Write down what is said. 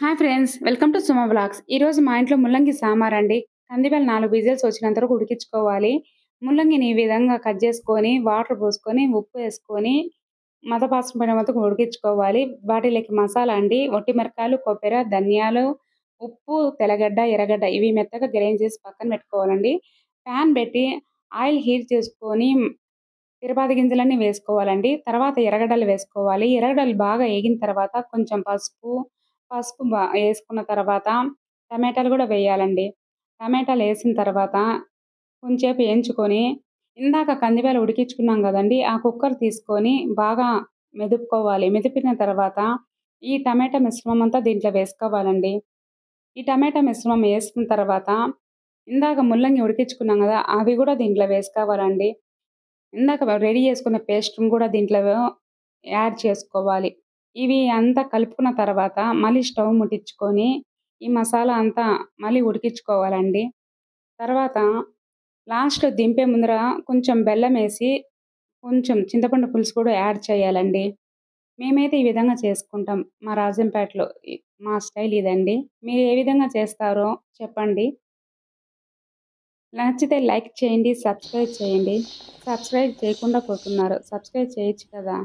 Hi friends. Welcome to Suma vlogs. ఈరోజు మా ఇంట్లో ముల్లంగి సాంబారండి. కందిపేలు 4 విజిల్స్ వచ్చినంత వరకు ఉడికించుకోవాలి. ముల్లంగిని ఈ విధంగా కట్ చేసుకొని, వాటర్ పోసుకొని, ఉప్పు ఏసుకొని, మదపాసం పోయిన వరకు ఉడికించుకోవాలి. వాటిలోకి మసాలా అండి. ఒట్టి మిరపకాయలు, కొబ్బెర, ధనియాలు, ఉప్పు, తెల్లగడ్డ, ఎర్రగడ్డ ఇవి మెత్తగా గ్రైండ్ చేసి పక్కన పెట్టుకోవాలండి. పాన్ పెట్టి ఆయిల్ హీట్ చేసుకొని తిరపాతి గింజలన్నీ వేసుకోవాలండి. తర్వాత ఎర్రగడ్డలు వేసుకోవాలి. ఎర్రగడ్డలు బాగా ఏగిన తర్వాత కొంచెం పసుపు ఏసుకున్న తర్వాత టమాటాలు గూడా వేయాలండి. టమాటాలేసిన తర్వాత కొంచేపు ఏంచుకొని, ఇందాక కందిపేలు ఉడికించుకున్నాం గదండీ! ఆ కుక్కర్ తీసుకొని బాగా మెదుపుకోవాలి. మెదిపిన తర్వాత ఈ టమాటా మిశ్రమం అంతా దీంట్లో వేసుకోవాలండి. ఈ టమాటా మిశ్రమం ఏసుకున్న తర్వాత ఇందాక ముల్లంగి ఉడికించుకున్నాం గదా! అవి గూడా దీంట్లో వేసుకోవాలండి. ఇందాక రెడీ చేసుకున్న పేస్ట్‌ని గూడా దీంట్లో యాడ్ చేసుకోవాలి. ఇవి అంతా కలుపుకున్న తర్వాత మళ్ళీ స్టవ్ ముట్టించుకొని, ఈ మసాలా అంతా మళ్ళీ ఉడికించుకోవాలండి. తర్వాత లాస్ట్‌లో దింపే ముందర కొంచెం బెల్లమేసి, కొంచెం చింతపండు పులుసు కూడా యాడ్ చేయాలండి. మేమైతే ఈ విధంగా చేసుకుంటాం. మా రాజంపేటలో మా స్టైల్ ఇదండి. మీరు ఏ విధంగా చేస్తారో చెప్పండి. నచ్చితే లైక్ చేయండి, సబ్స్క్రైబ్ చేయండి. సబ్స్క్రైబ్ చేయకుండా పోతున్నారు. సబ్స్క్రైబ్ చేయొచ్చు కదా!